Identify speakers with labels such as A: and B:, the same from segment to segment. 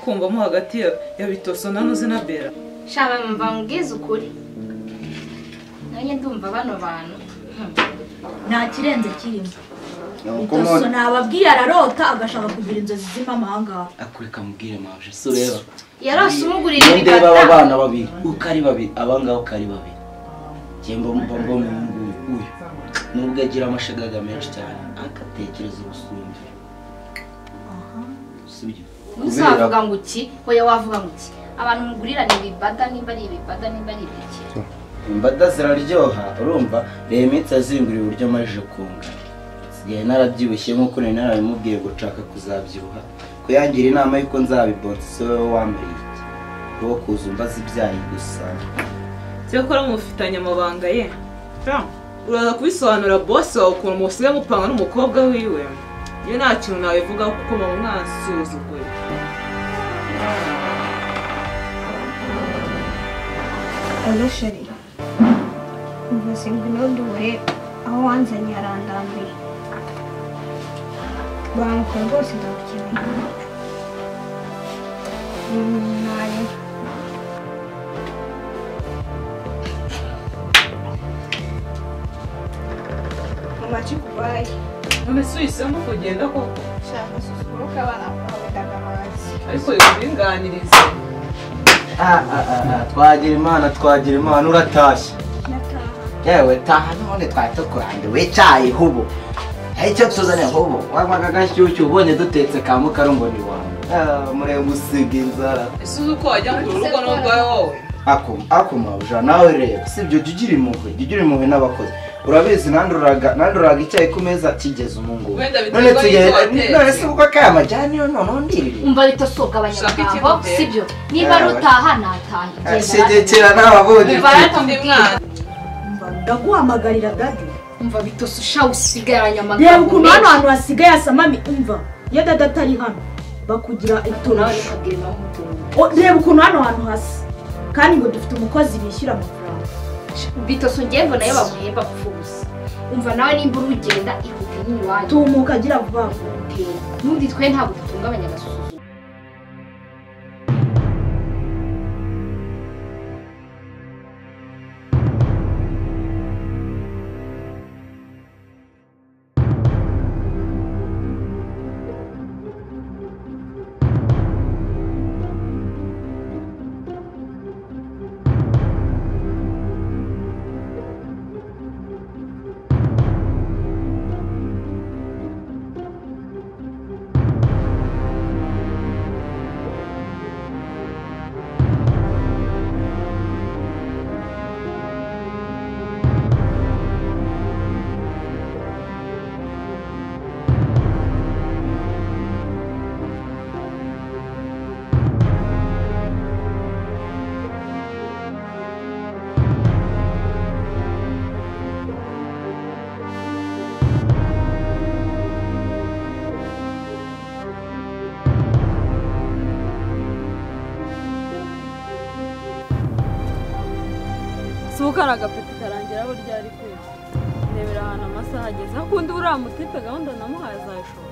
A: kumvamo hagati ya Bitoso na Nuzi na Bella?
B: Shaba mva ngeze ukuri. Nanjye ndumva bano bantu.
C: Nta kirenze kirimo. Bitoso nababwiye ararota agashaka kugira inzozi z'imamanga.
D: Akureka mubwire mabje so reba.
B: Yarose umugurira ibikata.
D: Ndeba abana babiri, ukari babiri, abangaho kari babiri. Cyemba mbombo uyu. Nubwo agira amashagaga menshi cyane, akatekereza ubusumbi. Sibyo.
B: Uzavuga ngo iki? Hoya wavuga ngo iki? Abantu mugurira ni bibada nimba ari ibibada nimba ari ibiki.
D: Imbada ziraryoha, urumva remitse azingurira uburyo marije kunga. Sigaye narabyibushye nkuko nari narabimubwiye gucaka kuzabyibuha. Kuyangira inama yuko nzabibonse so wambaye iki. Ko kuzumbaza ibyayi gusa.
A: Cyakora mufitanye amabanga ye. Uraza kubisobanura boss wawe ukuntu musiga mupanga n'umukobwa wiwe. Iyo nta kintu nabivuga kuko mu mwasuzuguye.
E: Allo chérie. Mvuze ngo ndore aho wanzanye arandambiye. Banko rwose ndagukeneye. Naye. Mama chikubaye.
A: None suisemo kugenda koko.
E: Shaka susuruka abana bawe ndagamazi.
A: Ariko ibinganirize.
D: Twagira imana uratashye. Yewe taha none twatukurande wicaye hubo. Icyo tuzane hubo. Wagwaga gashyushyu ubonye dutetse ka mukarungo ni wawe. Mure musiga inzara.
A: Isuzu uko wajya mu rugo n'ubwawe wowe.
D: Akoma uja nawe reba sibyo jugire impuhwe n'abakozi. Urabizi nanduraga icyayi ku meza kigeze umungu. None se uko kama jani none ndirire.
B: Umva Bitosoga abanyamagabo sibyo. Niba rutaha nataha.
D: Shegekera n'ababodi.
A: Ndi mwana.
C: Ndaguhamagarira dadi.
B: Umva Bitoso sha usigaranya amagabo.
C: Reba ukuntu hano hantu hasigaye asamami umva. Iyo dada atari hano bakugira itorosho. Reba ukuntu hano hantu hasi. Kandi ngo dufite umukozi bishyura amafaranga.
B: Bitoso ngembo nayo bamuhemba kufuza. Umva nawe nimba urugenda ihute n'iwacu.
C: Tumuka agira vuba vuba.
B: Nundi twe ntabwo dutungabanya agasusuzo.
F: Sukaraga peti karangira abo ryari kwese. Nebera hana amasaha ageze. Hakundi uriya mutipe gahunda namuhaye azayishobora.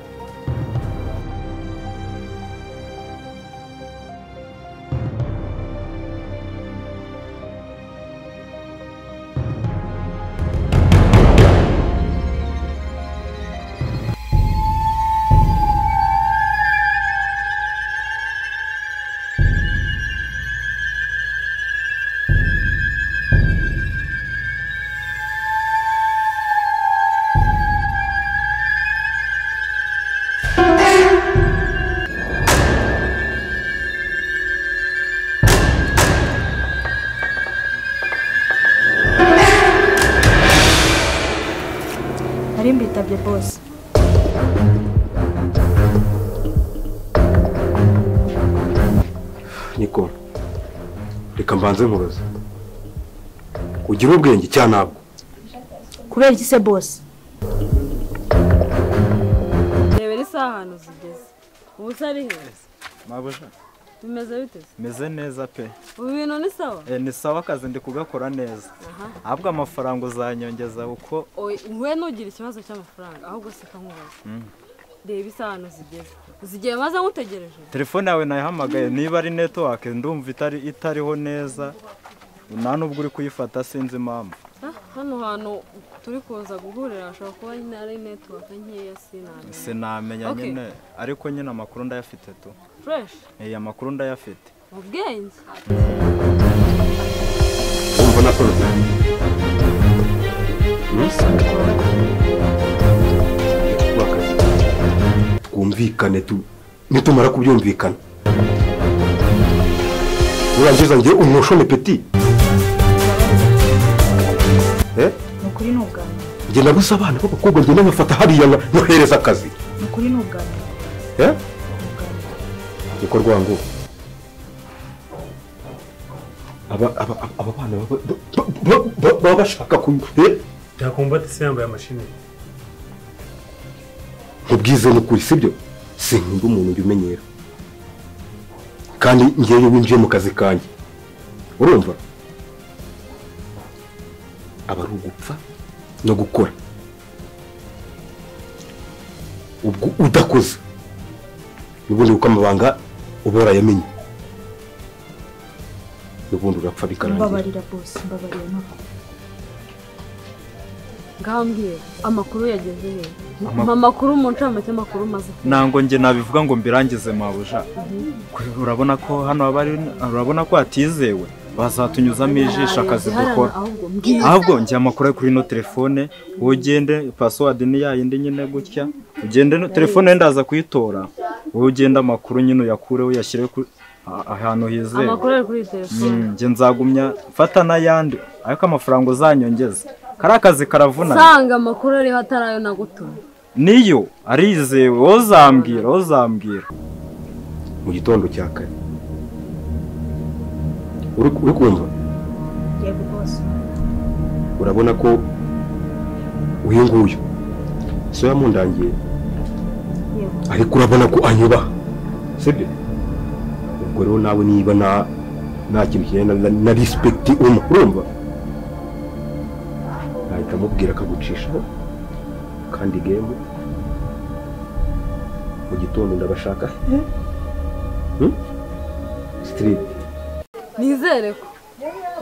C: Mbitabye boss.
G: Niko. Reka mbanze nkubaza. Ugira ubwenge cyanabwo.
C: Kubera iki se boss?
F: Rebera isaha hano zigeze. Ubu sari heza.
H: Mabusha.
F: Bimeze bite?
H: Meze neza pe.
F: Ubu bintu ni sawa?
H: Ni sawa akazi ndi kugakora neza. Ahubwo amafaranga uzanyongeza uko
F: Oye, nkwe nugira ikibazo cy'amafaranga ahubwo se kankubaza. reba isano zigeze uzigiye maze ngutegereje
H: telefone yawe nayihamagaye niba ari network ndumva itariho neza nta nubwo uri kuyifata sinzi impamvu
F: hano hantu turi kuza guhurira ashobora kuba ari network nkeya
H: sinamenya nyine ariko nyine amakuru ndayafite tu
F: fresh
H: amakuru ndayafite
F: ubwenge
G: umva nakora twumvikane nitumara kubyumvikana nurangiza njye umushone peti
C: nukuri n'ubwanwa
G: njye nabuze abana b'abakobwa njye nabafata hariya nohereza akazi
C: nukuri n'ubwanwa
G: niko rwango aba bana baba bashaka
I: yakumva ati se yambaye amashini
G: ubwize n'ukuri sibyo sinkunda umuntu ubimenyera kandi ngewe winjiye mu kazi kanjye urumva aba ari ugupfa no gukora ubwo udakoze n'ubundi kuko amabanga uba warayamenye n'ubundi urapfa bikarangira
C: mbabarira bose mbabarira nako
F: ngambwiye amakuru yageze he amakuru mu ncamake amakuru maze
H: nango nge nabivuga ngo mbirangize mabuja urabona ko hano urabona ko hatizewe bazatunyuzamo ijisho akazi dukora ahubwo njye amakuru kuri ino telefone ugende password ni yayindi nyine gutya ugende telefone ndaza kuyitora ugende amakuru nyine uyakureho yashyire ahantu hizewe
F: amakuru kuri telefone
H: nge nzagumya mfata n'ayandi ariko amafaranga uzanyongeza kari akazi karavuna
F: sanga amakuru ari hatarayo nagutumye
H: niyo arizewe ozambwira
G: mu gitondo cya kare uri kumva
C: yego bose
G: urabona ko uyu nguyu so yamundangiye ariko urabona ko anyubaha sibyo ubwo rero nawe niba nta kintu kijyanye na respect urumva nahita mubwira akagucishaho kandi game mu gitondo ndabashaka street
F: nizere ko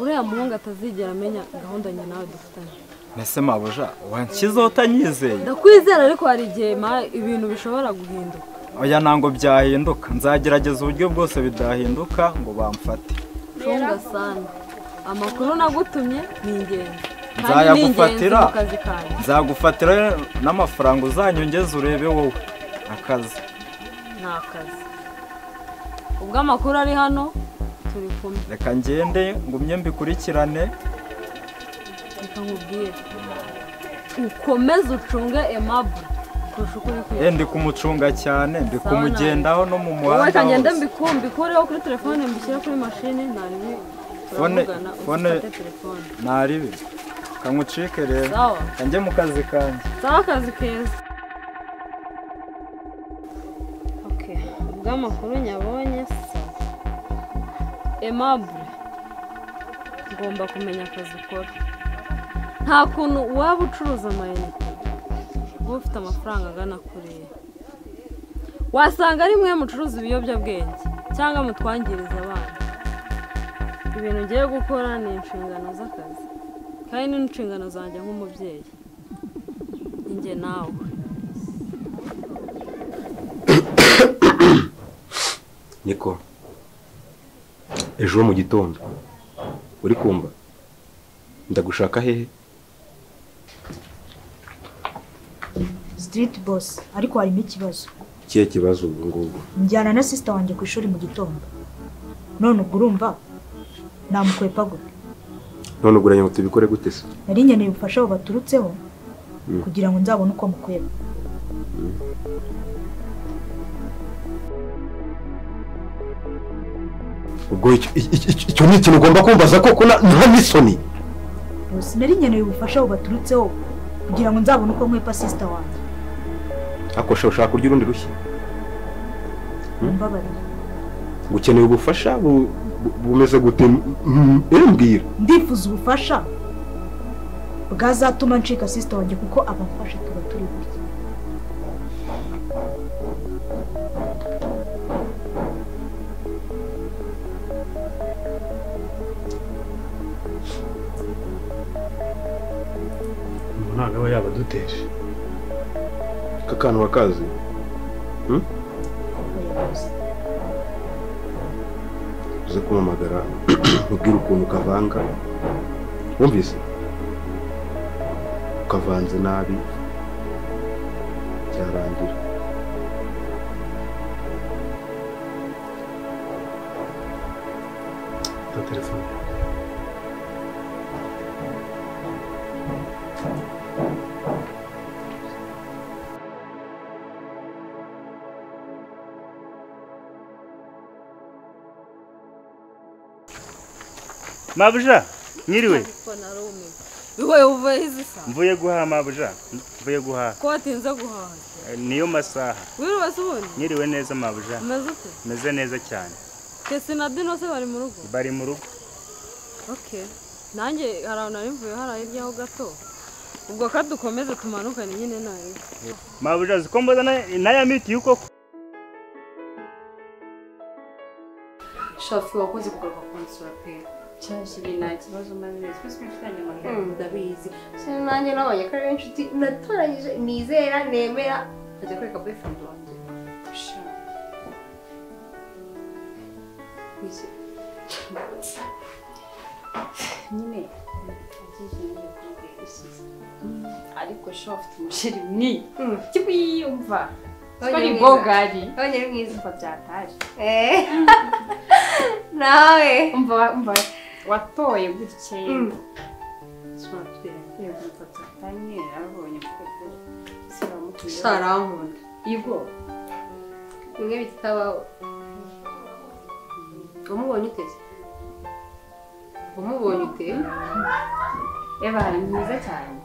F: uriya muhungu atazigera amenya gahunda njye nawe dufitanye
H: mbese mabuja wanshyizeho utanyizeye
F: ndakwizera ariko hari igihe ibintu bishobora guhinduka
H: oya ntango byahinduka nzagerageza uburyo bwose bidahinduka ngo bamfate
F: cunga sana amakuru nagutumye ni ingenzi
H: nzagufatira n'amafaranga uzanyongeza urebe wowe akazi
F: ni akazi ubwo amakuru ari hano turi kumwe
H: reka ngende ngumye mbikurikirane
F: reka nkubwire ukomeze ucunge Aimable kurusha uko uri kwiga
H: ndi kumucunga cyane ndi kumugendaho no mu muhanda
F: reka ngende mbikureho kuri telefone mbishyire kuri mashini
H: fone naribi kangucike rero kanjye mu kazi kanjye
F: sawa akazi keza ubwo amakuru nyabonye Aimable ngomba kumenya akazi ukora nta kuntu waba ucuruza amayinite uba ufite amafaranga angana kuriya wasanga ari mwe mucuruza ibiyobyabwenge cyangwa mutwangiriza abana ibintu ngiye gukora ni inshingano z'akazi kandi ni inshingano zanjye nk'umubyeyi njye nawe
G: niko ejo mu gitondo uri kumva ndagushaka hehe
C: street boss ariko harimo ikibazo
G: kiye kibazo ubu ngubu
C: njyana na sister wanjye ku ishuri mu gitondo none ubwo urumva namukwepa gute
G: none uguranye ngo tubikore gute se
C: nari nkeneye ubufasha abo baturutseho kugira ngo nzabone uko mukweba
G: ubwo icyo ni ikintu ugomba kumbaza koko nta n'isoni
C: bose nari nkeneye ubufasha abo baturutseho kugira ngo nzabone uko nkwepa sister wanjye
G: akosha ushaka kurya urundi rushya
C: mbabarira
G: gukeneye ubufasha bumeze gute mbwira
C: ndifuza ubufasha bwazatuma ncika sister wanjye kuko abamfasha tuba turi gutya
I: ntabwo aba yabaduteje.
G: Kakantu wakazi uze kumpamagara ubwira ukuntu kavanga wumvise ukavanze nabi byarangira.
I: Ta telefone.
J: Mabuja, nyiriwe.
F: Bihoye uvuye izisa.
J: Mvuye guhaha mabuja. Mvuye guhaha.
F: Ko watinze guhaha.
J: Niyo masaha.
F: Wiruwe subone.
J: Nyiriwe neza mabuja.
F: Umeze ute?
J: Meze neza cyane.
F: Kesi na Dino se bari mu rugo?
J: Bari mu rugo.
F: Okay. Nanjye harana nimvuye harayiryaho gato. Ubwo kadukomeze tumanukane nyine nawe.
J: Mabuja zikomboza na ya miti yuko
K: Shafi wakoze kugaruka konsura pe. Cyashiri nta kibazo maze neza. Twese mfitanye amahirwe ndabizi. Nanjye nabonye ko ari inshuti natoranyije nizera nemera ajya kwereka boyfriend wanjye. Nyine ariko shofite umusheri mwi kibiyumva twari bogari abanye mwiza mva byataje nawe umva watoye gutye Sarankunda Igo imwe bitabaho umubonye uteze umubonye ute eba ni mwiza cyane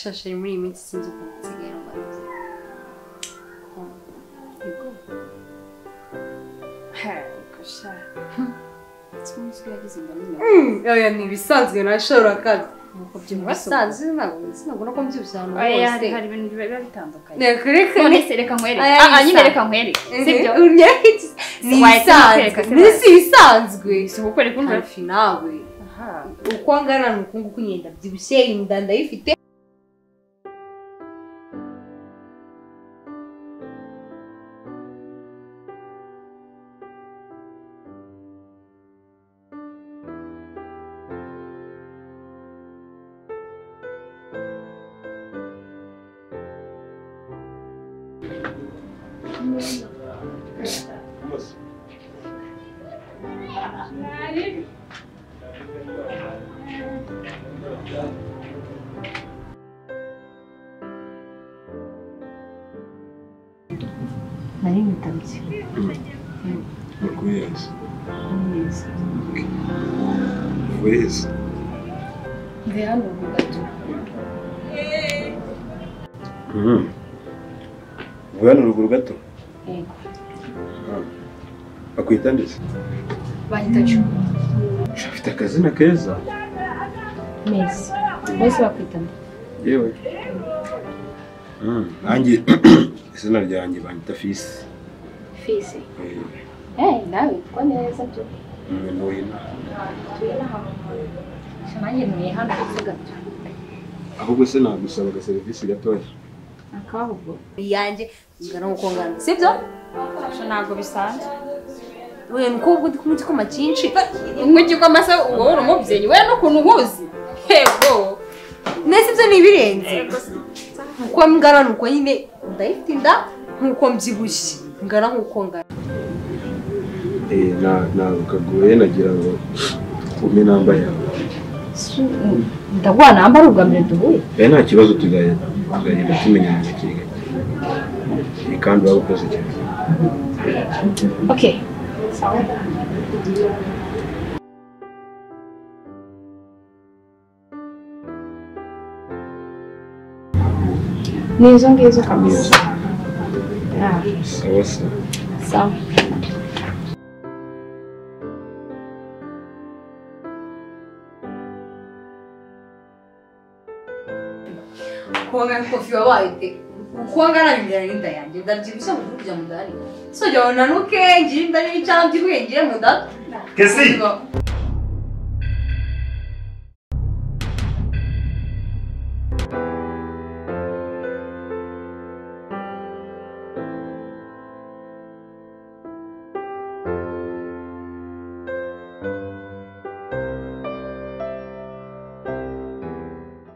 K: Shashiri muri iyi minsi sinzi ukuntu nsigaye mbaza kasha tumusigaye yagize ingano oya ni bisanzwe nashobora kazi nuko by'umusanzwe sinabona ko mbyibusana bose hari ibintu biba bitandukanye reka nkwereke nyine reka nkwereke sibyo ni bisanzwe si gukwereka hafi nawe uko angana nuko nguko nyenda byibushye inda ndayifite Nari nitabye.
G: Yes. Where's?
K: Ndi hano mu gato.
G: Hano ruguru gato?
K: Yego.
G: Bakwita ndetse?
K: Bahita Cyo.
G: Afite akazina keza.
K: Messi. Messi bakwita nde?
G: Yewe. Nanjye izina ryanjye banyita Fisi.
K: Fisi. Nawe ko neza byo.
G: Nuyina.
K: Tuyina hano. Shananye nuye hano gato.
G: Ahubwo se nagusaba serivisi gatoya.
K: Akahubwo yanjye ngana uko ngana. Sibyo? Ntago bisanzwe. We nkubwo ndi kumutse ko macinshi. Nkujye ko amasa wowe urumubyenyi we no kuntu nkuzi. Hego. Nese ibyo ni birenze. Uko ngana nuko nyine ndayifite inda nkuko mbyibushye. Ngana nkuko ngana.
G: Kaguye nagira ngo ume namba yawe.
K: Ndagwa namba rugambye duhuye.
G: Nta kibazo tugenda tumenya mu kiga. kandi urakoze cyane.
B: Okay. Sawa. Ni izo ngizo kabisa.
G: Sawa sawa.
B: Sawa.
K: Kuanga kofi wabaye kuanga na nyinda nyinda yanjye ndabyibushye mu kujya mu dari so jya nanuke ngira inda y'icyanti bwengire mu data
J: Kesi